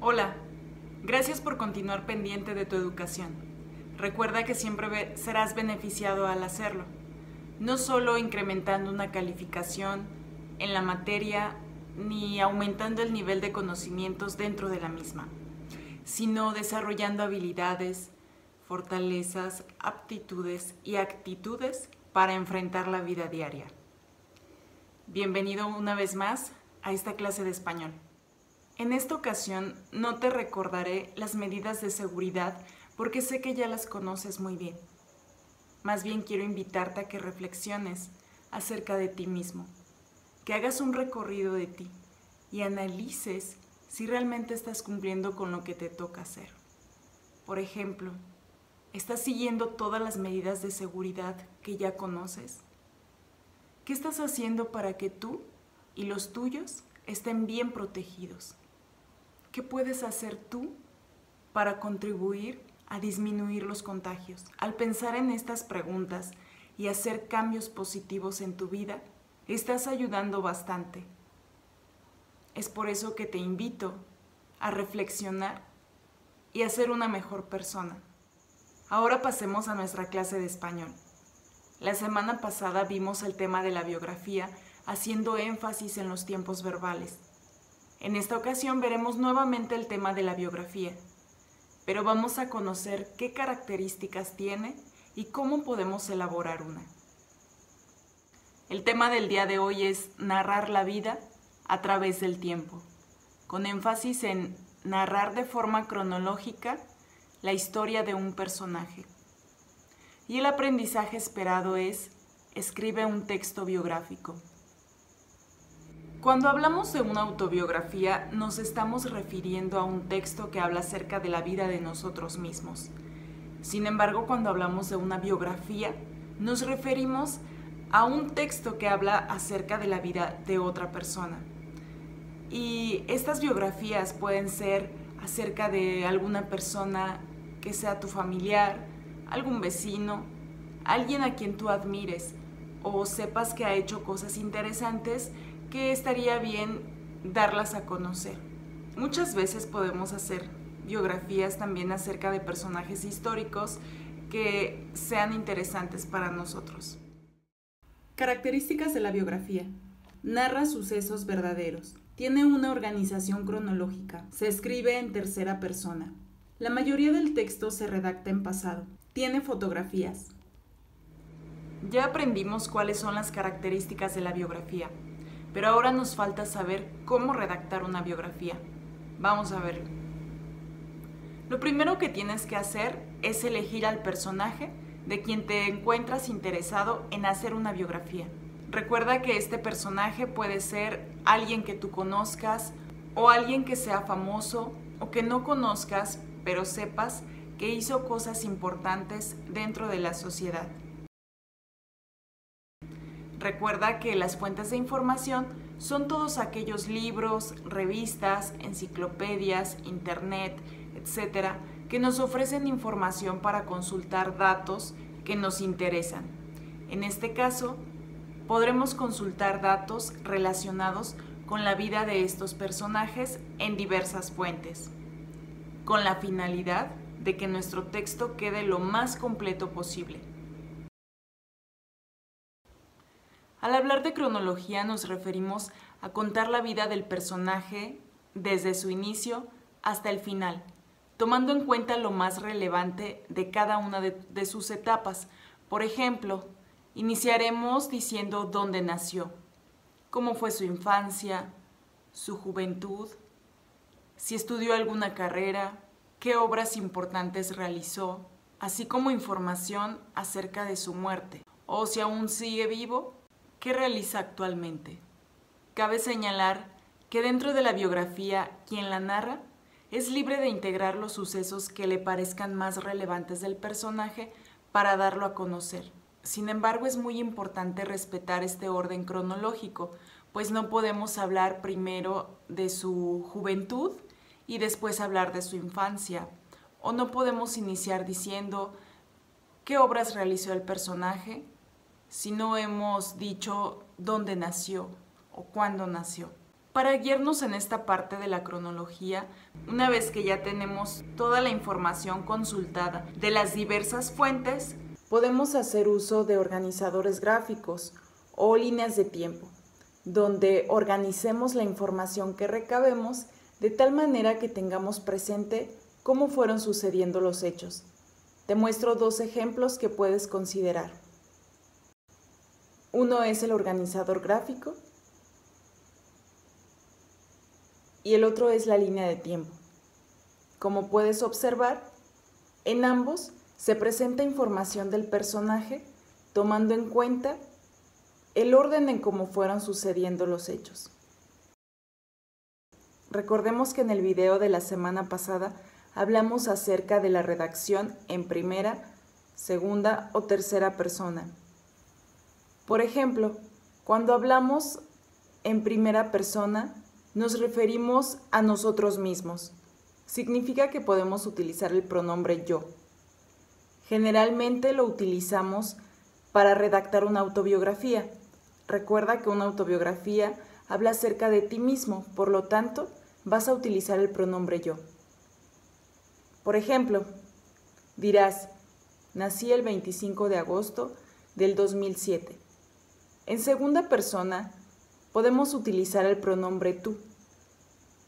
Hola, gracias por continuar pendiente de tu educación. Recuerda que siempre serás beneficiado al hacerlo, no solo incrementando una calificación en la materia ni aumentando el nivel de conocimientos dentro de la misma, sino desarrollando habilidades, fortalezas, aptitudes y actitudes para enfrentar la vida diaria. Bienvenido una vez más a esta clase de español. En esta ocasión no te recordaré las medidas de seguridad porque sé que ya las conoces muy bien. Más bien quiero invitarte a que reflexiones acerca de ti mismo, que hagas un recorrido de ti y analices si realmente estás cumpliendo con lo que te toca hacer. Por ejemplo, ¿estás siguiendo todas las medidas de seguridad que ya conoces? ¿Qué estás haciendo para que tú y los tuyos estén bien protegidos? ¿Qué puedes hacer tú para contribuir a disminuir los contagios? Al pensar en estas preguntas y hacer cambios positivos en tu vida, estás ayudando bastante. Es por eso que te invito a reflexionar y a ser una mejor persona. Ahora pasemos a nuestra clase de español. La semana pasada vimos el tema de la biografía, haciendo énfasis en los tiempos verbales. En esta ocasión veremos nuevamente el tema de la biografía, pero vamos a conocer qué características tiene y cómo podemos elaborar una. El tema del día de hoy es narrar la vida a través del tiempo, con énfasis en narrar de forma cronológica la historia de un personaje. Y el aprendizaje esperado es: escribe un texto biográfico. Cuando hablamos de una autobiografía, nos estamos refiriendo a un texto que habla acerca de la vida de nosotros mismos. Sin embargo, cuando hablamos de una biografía, nos referimos a un texto que habla acerca de la vida de otra persona. Y estas biografías pueden ser acerca de alguna persona que sea tu familiar, algún vecino, alguien a quien tú admires o sepas que ha hecho cosas interesantes que estaría bien darlas a conocer. Muchas veces podemos hacer biografías también acerca de personajes históricos que sean interesantes para nosotros. Características de la biografía. Narra sucesos verdaderos. Tiene una organización cronológica. Se escribe en tercera persona. La mayoría del texto se redacta en pasado. Tiene fotografías. Ya aprendimos cuáles son las características de la biografía, pero ahora nos falta saber cómo redactar una biografía. Vamos a verlo. Lo primero que tienes que hacer es elegir al personaje de quien te encuentras interesado en hacer una biografía. Recuerda que este personaje puede ser alguien que tú conozcas o alguien que sea famoso o que no conozcas, pero sepas que hizo cosas importantes dentro de la sociedad. Recuerda que las fuentes de información son todos aquellos libros, revistas, enciclopedias, internet, etcétera, que nos ofrecen información para consultar datos que nos interesan. En este caso, podremos consultar datos relacionados con la vida de estos personajes en diversas fuentes, con la finalidad de que nuestro texto quede lo más completo posible. Al hablar de cronología nos referimos a contar la vida del personaje desde su inicio hasta el final, tomando en cuenta lo más relevante de cada una de sus etapas. Por ejemplo, iniciaremos diciendo dónde nació, cómo fue su infancia, su juventud, si estudió alguna carrera, qué obras importantes realizó, así como información acerca de su muerte, o si aún sigue vivo, ¿qué realiza actualmente? Cabe señalar que dentro de la biografía, quien la narra es libre de integrar los sucesos que le parezcan más relevantes del personaje para darlo a conocer. Sin embargo, es muy importante respetar este orden cronológico, pues no podemos hablar primero de su juventud y después hablar de su infancia, o no podemos iniciar diciendo qué obras realizó el personaje si no hemos dicho dónde nació o cuándo nació. Para guiarnos en esta parte de la cronología, una vez que ya tenemos toda la información consultada de las diversas fuentes, podemos hacer uso de organizadores gráficos o líneas de tiempo, donde organicemos la información que recabemos de tal manera que tengamos presente cómo fueron sucediendo los hechos. Te muestro dos ejemplos que puedes considerar. Uno es el organizador gráfico y el otro es la línea de tiempo. Como puedes observar, en ambos se presenta información del personaje tomando en cuenta el orden en cómo fueron sucediendo los hechos. Recordemos que en el video de la semana pasada hablamos acerca de la redacción en primera, segunda o tercera persona. Por ejemplo, cuando hablamos en primera persona, nos referimos a nosotros mismos. Significa que podemos utilizar el pronombre yo. Generalmente lo utilizamos para redactar una autobiografía. Recuerda que una autobiografía habla acerca de ti mismo, por lo tanto, vas a utilizar el pronombre yo. Por ejemplo, dirás, nací el 25 de agosto del 2007. En segunda persona, podemos utilizar el pronombre tú.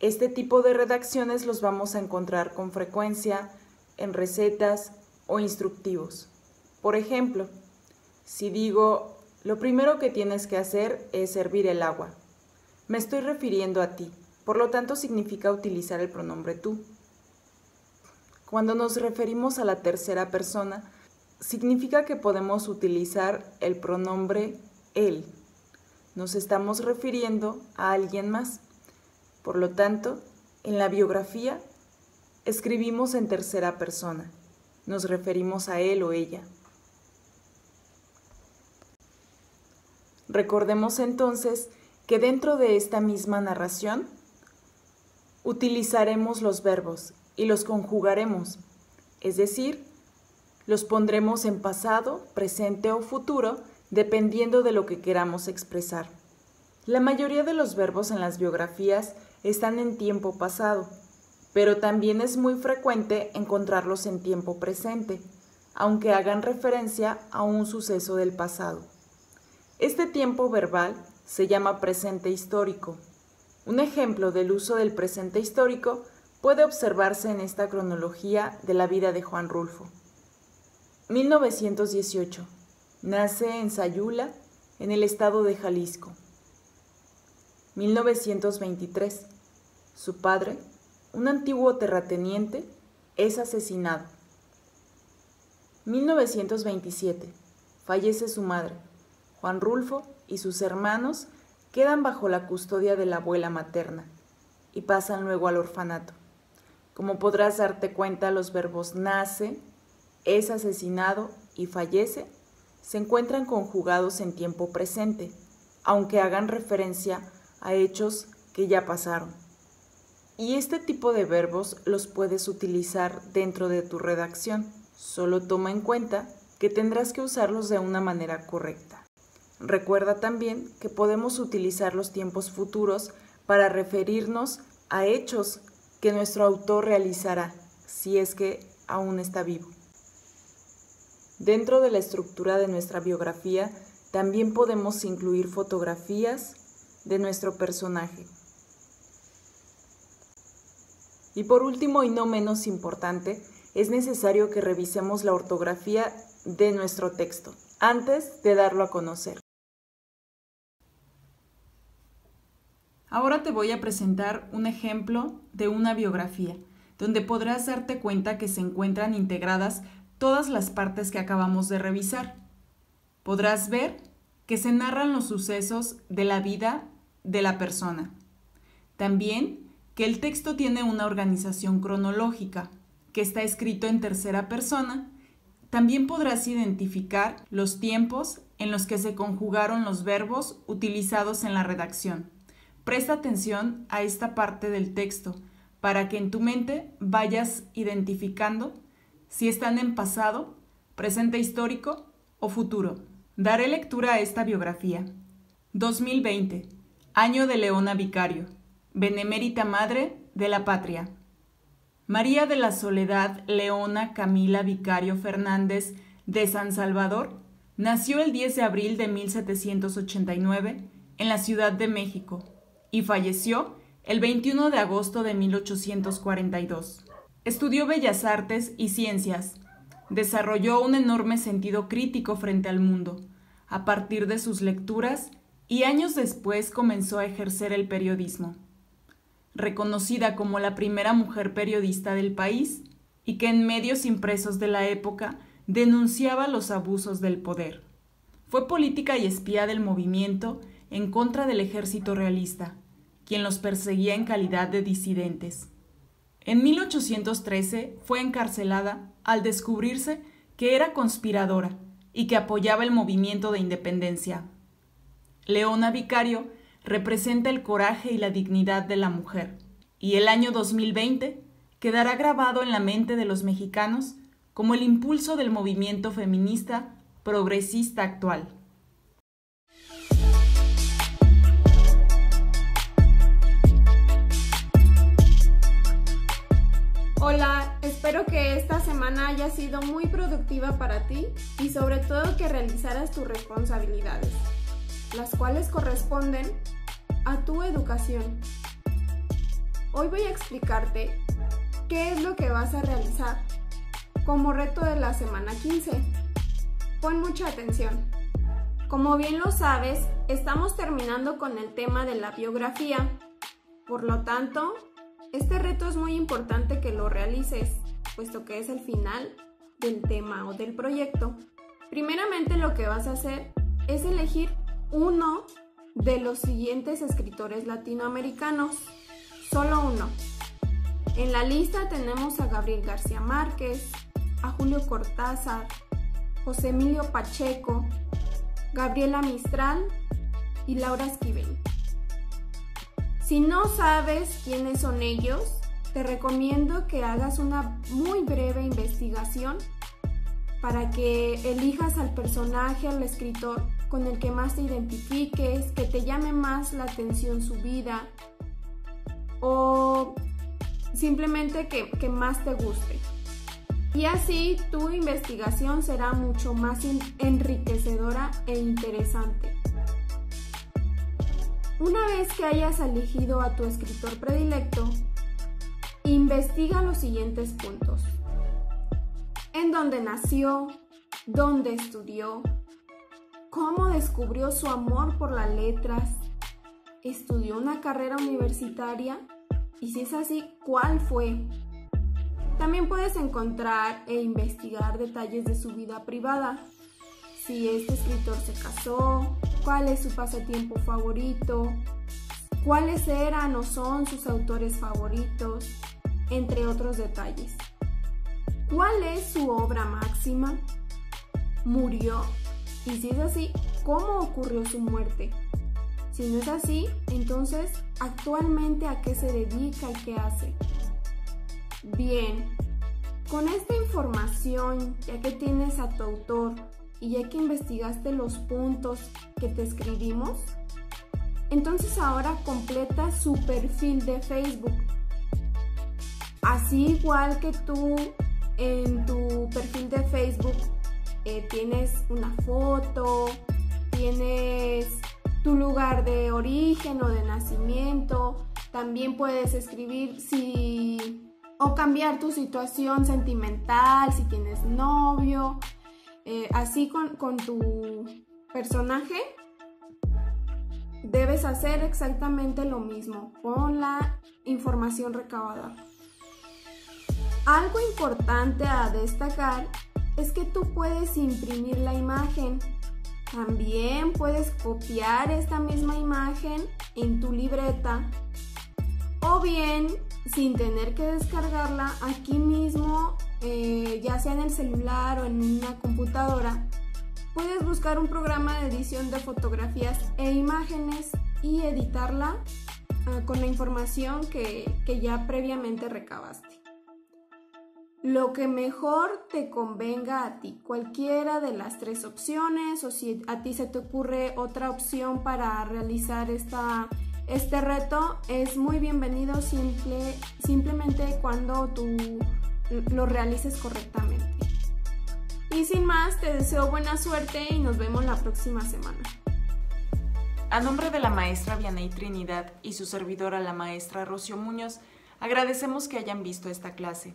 Este tipo de redacciones los vamos a encontrar con frecuencia en recetas o instructivos. Por ejemplo, si digo, lo primero que tienes que hacer es hervir el agua, me estoy refiriendo a ti, por lo tanto significa utilizar el pronombre tú. Cuando nos referimos a la tercera persona, significa que podemos utilizar el pronombre él. Nos estamos refiriendo a alguien más. Por lo tanto, en la biografía escribimos en tercera persona. Nos referimos a él o ella. Recordemos entonces que dentro de esta misma narración utilizaremos los verbos y los conjugaremos, es decir, los pondremos en pasado, presente o futuro, dependiendo de lo que queramos expresar. La mayoría de los verbos en las biografías están en tiempo pasado, pero también es muy frecuente encontrarlos en tiempo presente, aunque hagan referencia a un suceso del pasado. Este tiempo verbal se llama presente histórico. Un ejemplo del uso del presente histórico puede observarse en esta cronología de la vida de Juan Rulfo. 1918. Nace en Sayula, en el estado de Jalisco. 1923. Su padre, un antiguo terrateniente, es asesinado. 1927. Fallece su madre. Juan Rulfo y sus hermanos quedan bajo la custodia de la abuela materna y pasan luego al orfanato. Como podrás darte cuenta, los verbos nace, es asesinado y fallece se encuentran conjugados en tiempo presente, aunque hagan referencia a hechos que ya pasaron. Y este tipo de verbos los puedes utilizar dentro de tu redacción. Solo toma en cuenta que tendrás que usarlos de una manera correcta. Recuerda también que podemos utilizar los tiempos futuros para referirnos a hechos que nuestro autor realizará, si es que aún está vivo. Dentro de la estructura de nuestra biografía, también podemos incluir fotografías de nuestro personaje. Y por último y no menos importante, es necesario que revisemos la ortografía de nuestro texto antes de darlo a conocer. Ahora te voy a presentar un ejemplo de una biografía, donde podrás darte cuenta que se encuentran integradas todas las partes que acabamos de revisar. Podrás ver que se narran los sucesos de la vida de la persona. También que el texto tiene una organización cronológica, que está escrito en tercera persona. También podrás identificar los tiempos en los que se conjugaron los verbos utilizados en la redacción. Presta atención a esta parte del texto para que en tu mente vayas identificando si están en pasado, presente histórico o futuro. Daré lectura a esta biografía. 2020, año de Leona Vicario. benemérita madre de la patria. María de la Soledad Leona Camila Vicario Fernández de San Salvador nació el 10 de abril de 1789 en la Ciudad de México y falleció el 21 de agosto de 1842. Estudió Bellas Artes y Ciencias. Desarrolló un enorme sentido crítico frente al mundo, a partir de sus lecturas, y años después comenzó a ejercer el periodismo. Reconocida como la primera mujer periodista del país, y que en medios impresos de la época denunciaba los abusos del poder. Fue política y espía del movimiento en contra del ejército realista, quien los perseguía en calidad de disidentes. En 1813 fue encarcelada al descubrirse que era conspiradora y que apoyaba el movimiento de independencia. Leona Vicario representa el coraje y la dignidad de la mujer, y el año 2020 quedará grabado en la mente de los mexicanos como el impulso del movimiento feminista progresista actual. Hola, espero que esta semana haya sido muy productiva para ti y sobre todo que realizaras tus responsabilidades, las cuales corresponden a tu educación. Hoy voy a explicarte qué es lo que vas a realizar como reto de la semana 15. Pon mucha atención. Como bien lo sabes, estamos terminando con el tema de la biografía. Por lo tanto, este reto es muy importante que lo realices, puesto que es el final del tema o del proyecto. Primeramente, lo que vas a hacer es elegir uno de los siguientes escritores latinoamericanos, solo uno. En la lista tenemos a Gabriel García Márquez, a Julio Cortázar, José Emilio Pacheco, Gabriela Mistral y Laura Esquivel. Si no sabes quiénes son ellos, te recomiendo que hagas una muy breve investigación para que elijas al personaje, al escritor con el que más te identifiques, que te llame más la atención su vida o simplemente que más te guste. Y así tu investigación será mucho más enriquecedora e interesante. Una vez que hayas elegido a tu escritor predilecto, investiga los siguientes puntos: en dónde nació, dónde estudió, cómo descubrió su amor por las letras, estudió una carrera universitaria y si es así, ¿cuál fue? También puedes encontrar e investigar detalles de su vida privada. Si este escritor se casó, cuál es su pasatiempo favorito, cuáles eran o son sus autores favoritos, entre otros detalles. ¿Cuál es su obra máxima? ¿Murió? Y si es así, ¿cómo ocurrió su muerte? Si no es así, entonces, ¿actualmente a qué se dedica y qué hace? Bien, con esta información, ya que tienes a tu autor y ya que investigaste los puntos que te escribimos, entonces ahora completa su perfil de Facebook. Así igual que tú en tu perfil de Facebook tienes una foto, tienes tu lugar de origen o de nacimiento, también puedes escribir o cambiar tu situación sentimental, si tienes novio, así con tu personaje. Debes hacer exactamente lo mismo con la información recabada. Algo importante a destacar es que tú puedes imprimir la imagen. También puedes copiar esta misma imagen en tu libreta o bien, sin tener que descargarla, aquí mismo, ya sea en el celular o en una computadora, puedes buscar un programa de edición de fotografías e imágenes y editarla con la información que ya previamente recabaste. Lo que mejor te convenga a ti, cualquiera de las tres opciones, o si a ti se te ocurre otra opción para realizar Este reto es muy bienvenido simplemente cuando tú lo realices correctamente. Y sin más, te deseo buena suerte y nos vemos la próxima semana. A nombre de la maestra Vianey Trinidad y su servidora la maestra Rocío Muñoz, agradecemos que hayan visto esta clase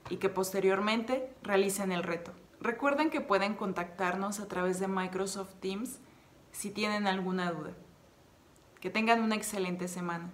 y que posteriormente realicen el reto. Recuerden que pueden contactarnos a través de Microsoft Teams si tienen alguna duda. Que tengan una excelente semana.